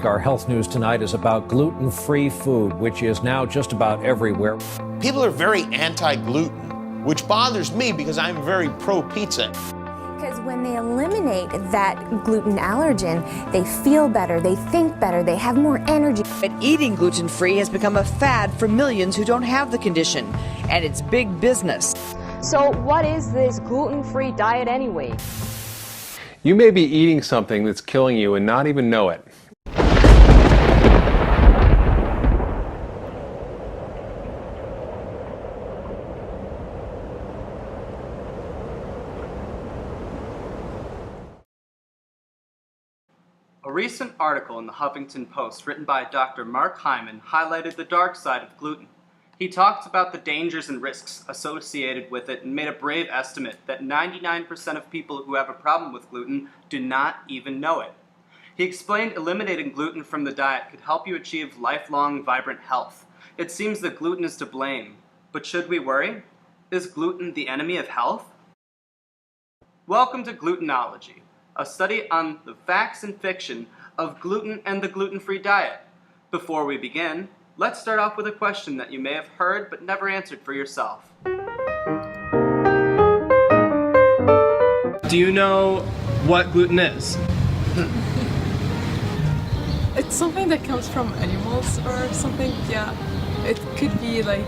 Our health news tonight is about gluten-free food, which is now just about everywhere. People are very anti-gluten, which bothers me because I'm very pro-pizza. Because when they eliminate that gluten allergen, they feel better, they think better, they have more energy. But eating gluten-free has become a fad for millions who don't have the condition, and it's big business. So what is this gluten-free diet anyway? You may be eating something that's killing you and not even know it. A recent article in the Huffington Post written by Dr. Mark Hyman highlighted the dark side of gluten. He talked about the dangers and risks associated with it and made a brave estimate that 99% of people who have a problem with gluten do not even know it. He explained eliminating gluten from the diet could help you achieve lifelong, vibrant health. It seems that gluten is to blame, but should we worry? Is gluten the enemy of health? Welcome to Glutenology, a study on the facts and fiction of gluten and the gluten-free diet. Before we begin, let's start off with a question that you may have heard but never answered for yourself. Do you know what gluten is? It's something that comes from animals or something, yeah. It could be like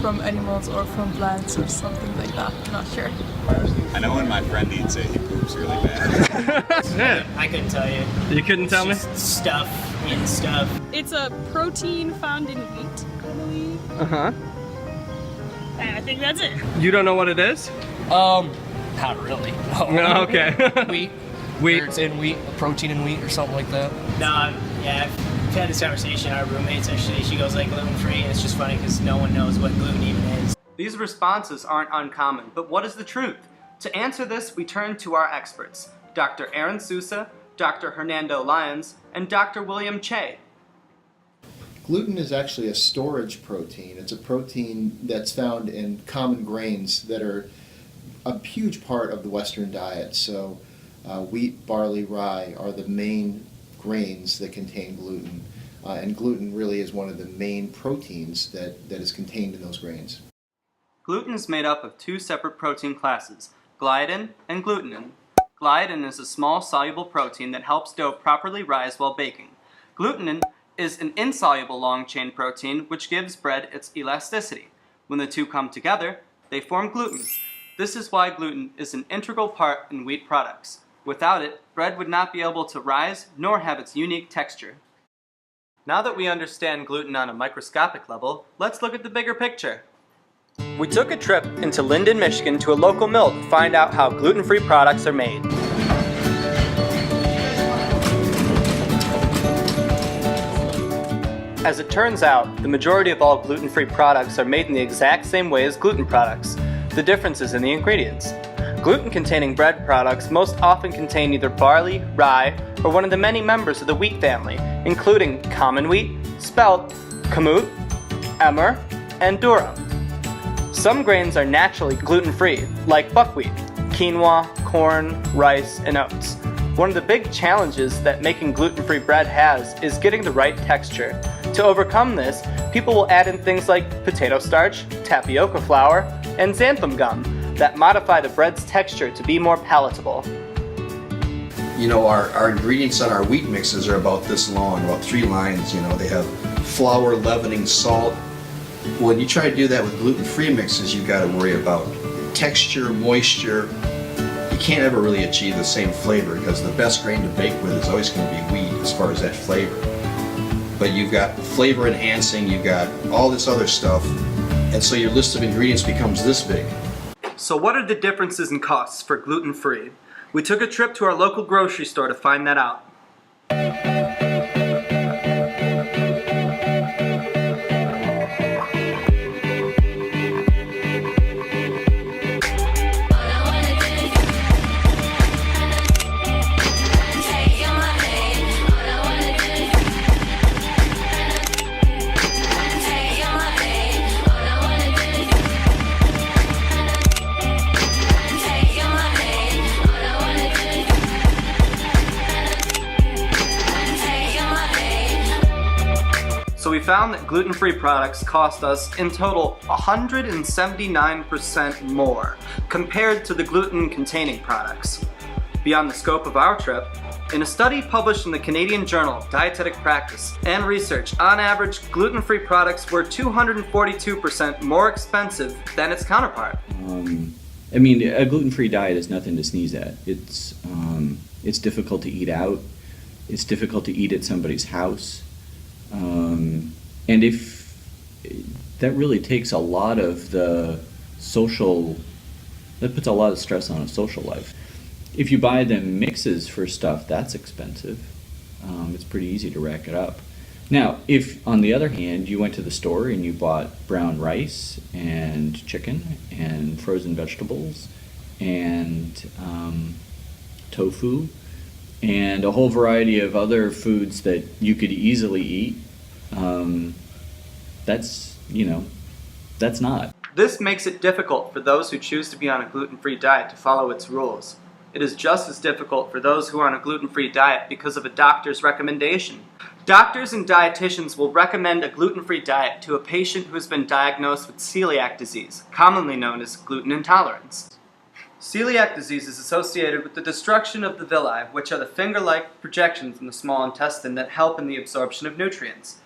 from animals or from plants or something like that, I'm not sure. I know when my friend eats it, he poops really bad. I couldn't tell you. You couldn't tell me? Stuff in stuff. It's a protein found in wheat, I believe. Uh-huh. And I think that's it. You don't know what it is? Not really. No, okay. Wheat. Wheat. Or it's in wheat, protein in wheat or something like that. No, yeah, I've had this conversation. Our roommates actually, she goes like gluten-free, and it's just funny because no one knows what gluten even is. These responses aren't uncommon, but what is the truth? To answer this, we turn to our experts, Dr. Aaron Sousa, Dr. Hernando Lyons, and Dr. William Che. Gluten is actually a storage protein. It's a protein that's found in common grains that are a huge part of the Western diet. So wheat, barley, rye are the main grains that contain gluten. And gluten really is one of the main proteins that is contained in those grains. Gluten is made up of two separate protein classes, gliadin and glutenin. Gliadin is a small soluble protein that helps dough properly rise while baking. Glutenin is an insoluble long-chain protein which gives bread its elasticity. When the two come together, they form gluten. This is why gluten is an integral part in wheat products. Without it, bread would not be able to rise nor have its unique texture. Now that we understand gluten on a microscopic level, let's look at the bigger picture. We took a trip into Linden, Michigan to a local mill to find out how gluten-free products are made. As it turns out, the majority of all gluten-free products are made in the exact same way as gluten products. The difference is in the ingredients. Gluten-containing bread products most often contain either barley, rye, or one of the many members of the wheat family, including common wheat, spelt, kamut, emmer, and durum. Some grains are naturally gluten-free, like buckwheat, quinoa, corn, rice, and oats. One of the big challenges that making gluten-free bread has is getting the right texture. To overcome this, people will add in things like potato starch, tapioca flour, and xanthan gum that modify the bread's texture to be more palatable. You know, our ingredients on our wheat mixes are about this long, about 3 lines. You know, they have flour, leavening, salt. When you try to do that with gluten-free mixes, you've got to worry about texture, moisture. You can't ever really achieve the same flavor because the best grain to bake with is always going to be wheat as far as that flavor. But you've got flavor enhancing, you've got all this other stuff, and so your list of ingredients becomes this big. So what are the differences in costs for gluten-free? We took a trip to our local grocery store to find that out. found that gluten-free products cost us in total 179% more compared to the gluten-containing products. Beyond the scope of our trip, in a study published in the Canadian Journal of Dietetic Practice and Research, on average, gluten-free products were 242% more expensive than its counterpart. I mean, a gluten-free diet is nothing to sneeze at. It's difficult to eat out. It's difficult to eat at somebody's house. And if that really takes a lot of that puts a lot of stress on a social life. If you buy them mixes for stuff, that's expensive. It's pretty easy to rack it up. Now, if on the other hand you went to the store and you bought brown rice and chicken and frozen vegetables and tofu and a whole variety of other foods that you could easily eat, that's not. This makes it difficult for those who choose to be on a gluten-free diet to follow its rules. It is just as difficult for those who are on a gluten-free diet because of a doctor's recommendation. Doctors and dietitians will recommend a gluten-free diet to a patient who has been diagnosed with celiac disease, commonly known as gluten intolerance. Celiac disease is associated with the destruction of the villi, which are the finger-like projections in the small intestine that help in the absorption of nutrients.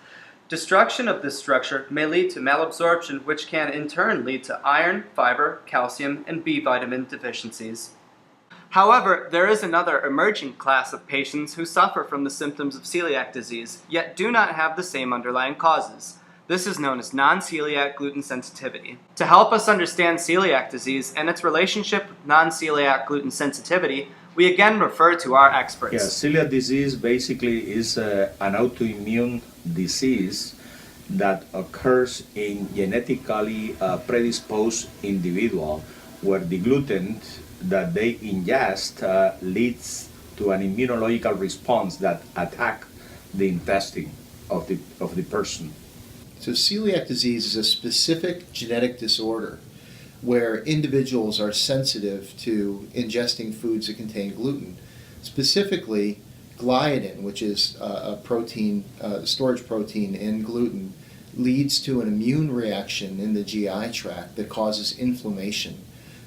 Destruction of this structure may lead to malabsorption, which can in turn lead to iron, fiber, calcium, and B vitamin deficiencies. However, there is another emerging class of patients who suffer from the symptoms of celiac disease, yet do not have the same underlying causes. This is known as non-celiac gluten sensitivity. To help us understand celiac disease and its relationship with non-celiac gluten sensitivity, we again refer to our experts. Yeah, celiac disease basically is an autoimmune disease that occurs in genetically predisposed individual where the gluten that they ingest leads to an immunological response that attack the intestine of the person. So celiac disease is a specific genetic disorder where individuals are sensitive to ingesting foods that contain gluten. Specifically, gliadin, which is a protein, storage protein in gluten, leads to an immune reaction in the GI tract that causes inflammation.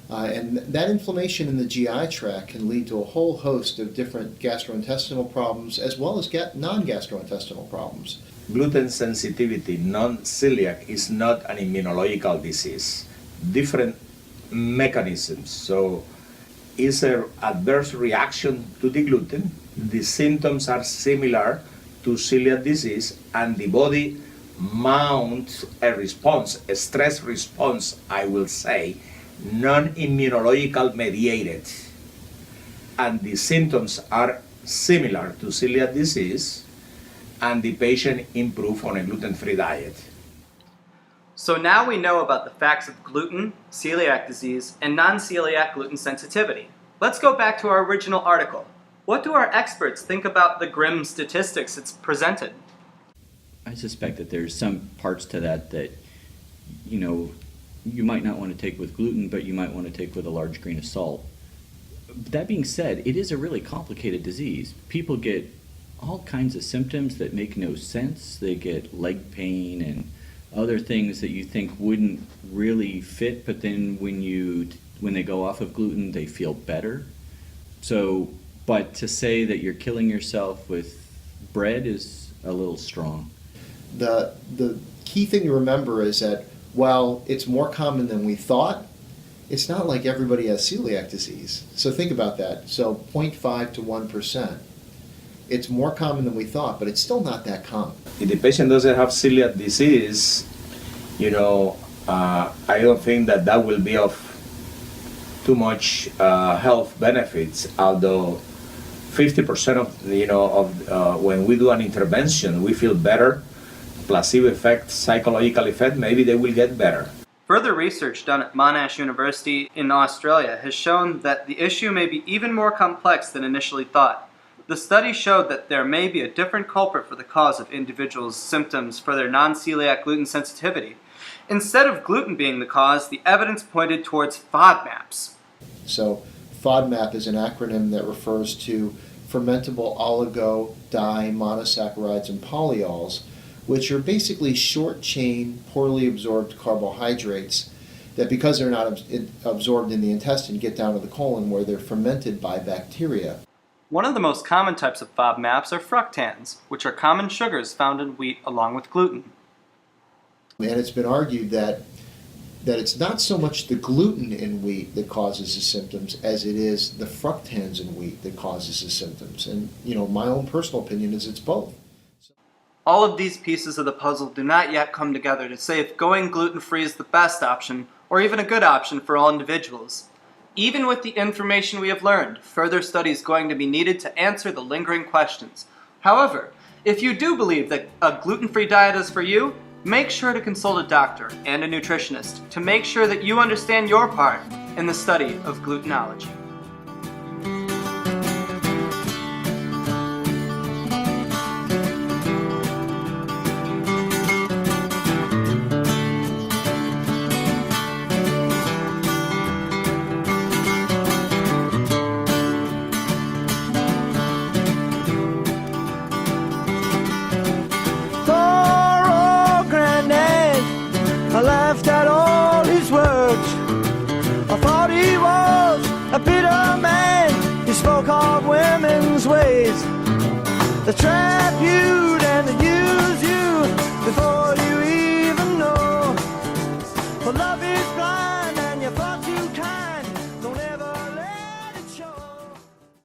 And that inflammation in the GI tract can lead to a whole host of different gastrointestinal problems as well as non-gastrointestinal problems. Gluten sensitivity, non-celiac, is not an immunological disease. Different mechanisms. So it's an adverse reaction to the gluten. The symptoms are similar to celiac disease, and the body mounts a response, a stress response, I will say, non-immunological mediated. And the symptoms are similar to celiac disease, and the patient improve on a gluten-free diet. So now we know about the facts of gluten, celiac disease, and non-celiac gluten sensitivity. Let's go back to our original article. What do our experts think about the grim statistics it's presented? I suspect that there's some parts to that you might not want to take with gluten, but you might want to take with a large grain of salt. That being said, it is a really complicated disease. People get all kinds of symptoms that make no sense. They get leg pain and other things that you think wouldn't really fit, but then when they go off of gluten, they feel better. But to say that you're killing yourself with bread is a little strong. The key thing to remember is that while it's more common than we thought, it's not like everybody has celiac disease. So think about that. So 0.5 to 1%. It's more common than we thought, but it's still not that common. If the patient doesn't have celiac disease, I don't think that will be of too much health benefits. Although 50% of when we do an intervention, we feel better. Placebo effect, psychological effect, maybe they will get better. Further research done at Monash University in Australia has shown that the issue may be even more complex than initially thought. The study showed that there may be a different culprit for the cause of individuals' symptoms for their non-celiac gluten sensitivity. Instead of gluten being the cause, the evidence pointed towards FODMAPs. So FODMAP is an acronym that refers to fermentable oligo, di, monosaccharides, and polyols, which are basically short-chain, poorly absorbed carbohydrates that, because they're not absorbed in the intestine, get down to the colon where they're fermented by bacteria. One of the most common types of FODMAPs are fructans, which are common sugars found in wheat along with gluten. And it's been argued that it's not so much the gluten in wheat that causes the symptoms as it is the fructans in wheat that causes the symptoms. And, my own personal opinion is it's both. All of these pieces of the puzzle do not yet come together to say if going gluten-free is the best option or even a good option for all individuals. Even with the information we have learned, further study is going to be needed to answer the lingering questions. However, if you do believe that a gluten-free diet is for you, make sure to consult a doctor and a nutritionist to make sure that you understand your part in the study of glutenology. I laughed at all his words. I thought he was a bitter man. He spoke of women's ways. The trap you